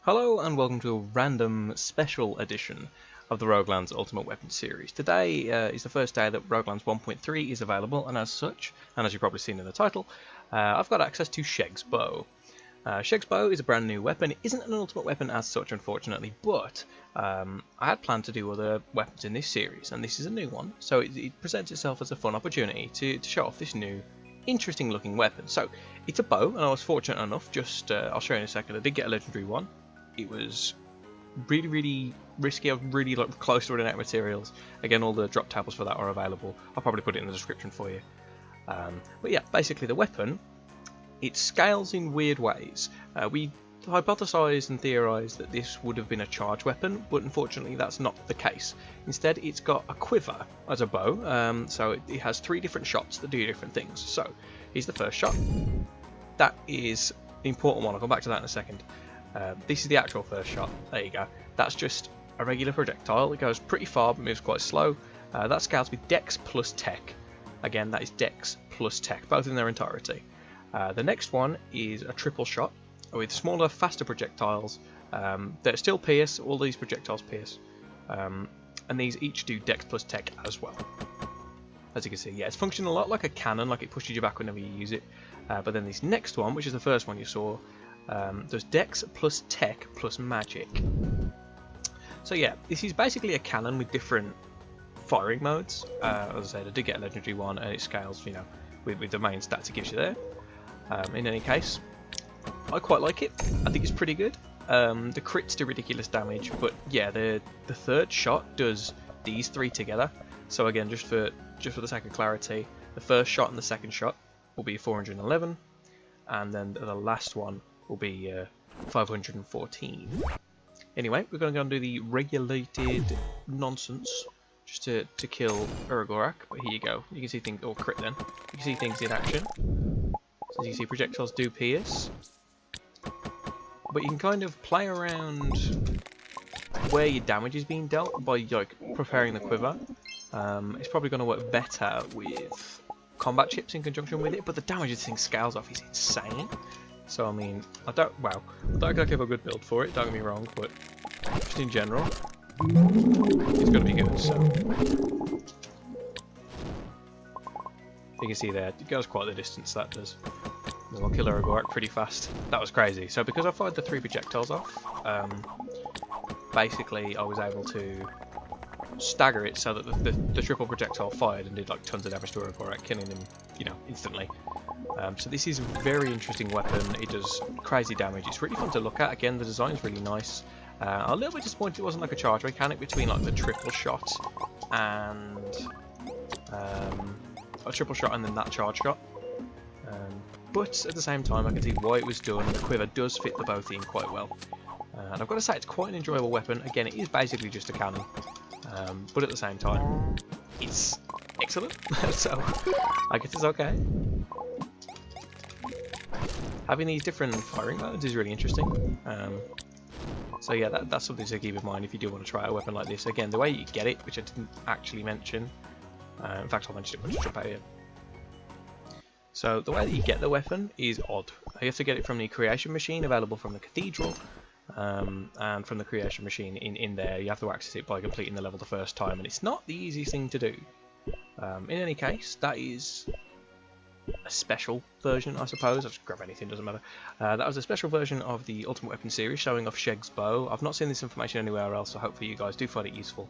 Hello and welcome to a random special edition of the RogueLands Ultimate Weapon series. Today is the first day that RogueLands 1.3 is available, and as such, and as you've probably seen in the title, I've got access to Scheg's bow. Scheg's bow is a brand new weapon. It isn't an ultimate weapon as such, unfortunately, but I had planned to do other weapons in this series, and this is a new one, so it presents itself as a fun opportunity to show off this new interesting looking weapon. So it's a bow, and I was fortunate enough, I'll show you in a second, I did get a legendary one. It was really risky. I was really close to running out of materials. Again, all the drop tables for that are available. I'll probably put it in the description for you. But yeah, basically the weapon, it scales in weird ways. We hypothesised and theorised that this would have been a charge weapon, but unfortunately that's not the case. Instead, it's got a quiver as a bow, so it has 3 different shots that do different things. So here's the first shot. That is the important one. I'll come back to that in a second. This is the actual first shot. There you go. That's just a regular projectile. It goes pretty far but moves quite slow. That scales with Dex plus Tech. Again, that is Dex plus Tech, both in their entirety. The next one is a triple shot with smaller, faster projectiles that still pierce. All these projectiles pierce. And these each do Dex plus Tech as well. As you can see, yeah, it's functioning a lot like a cannon, like it pushes you back whenever you use it. But then this next one, which is the first one you saw, there's Dex plus Tech plus Magic. So yeah, this is basically a cannon with different firing modes. As I said, I did get a legendary one, and it scales, you know, with the main stats it gives you there. In any case, I quite like it. I think it's pretty good. The crits do ridiculous damage, but yeah, the third shot does these 3 together. So again, just for the sake of clarity, the first shot and the second shot will be 411, and then the last one will be 514. Anyway, we're going to go and do the regulated nonsense just to kill Urgorak. But here you go. You can see things, or crit then. You can see things in action. So as you see, projectiles do pierce. But you can kind of play around where your damage is being dealt by like preparing the quiver. It's probably going to work better with combat chips in conjunction with it, but the damage this thing scales off is insane. So I mean, I don't exactly have a good build for it, don't get me wrong, but just in general, it's going to be good. So you can see there, it goes quite the distance, that does. I'll kill Urgorak pretty fast. That was crazy. So because I fired the 3 projectiles off, basically I was able to stagger it so that the triple projectile fired and did like tons of damage to Urgorak, killing him, you know, instantly. So this is a very interesting weapon. It does crazy damage. It's really fun to look at. Again, the design is really nice. I'm a little bit disappointed it wasn't like a charge mechanic between like the triple shot and then that charge shot. But at the same time, I can see why it was done. The quiver does fit the both in quite well. And I've got to say, it's quite an enjoyable weapon. Again, it is basically just a cannon. But at the same time, it's excellent. So I guess it's okay. Having these different firing modes is really interesting. So yeah, that's something to keep in mind if you do want to try a weapon like this. Again, the way you get it, which I didn't actually mention. In fact, I'll mention it when I jump out here. So the way that you get the weapon is odd. You have to get it from the creation machine available from the cathedral. And from the creation machine in there, you have to access it by completing the level the first time, and it's not the easiest thing to do. In any case, that is a special version, I suppose. I'll just grab anything, doesn't matter. That was a special version of the Ultimate Weapon series showing off Scheg's bow. I've not seen this information anywhere else, so hopefully you guys do find it useful.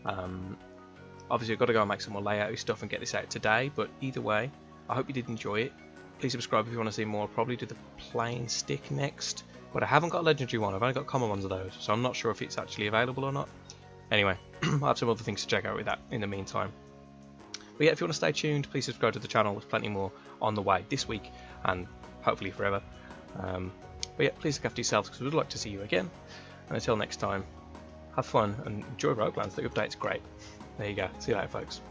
Obviously I've got to go and make some more layout stuff and get this out today, but either way, I hope you did enjoy it. Please subscribe if you want to see more. I'll probably do the plain stick next, but I haven't got a legendary one. I've only got common ones of those, so I'm not sure if it's actually available or not. Anyway, I'll have some other things to check out with that in the meantime. But yeah, if you want to stay tuned, please subscribe to the channel. There's plenty more on the way this week and hopefully forever. But yeah, please look after yourselves because we'd like to see you again. And until next time, have fun and enjoy RogueLands. The update's great. There you go. See you later, folks.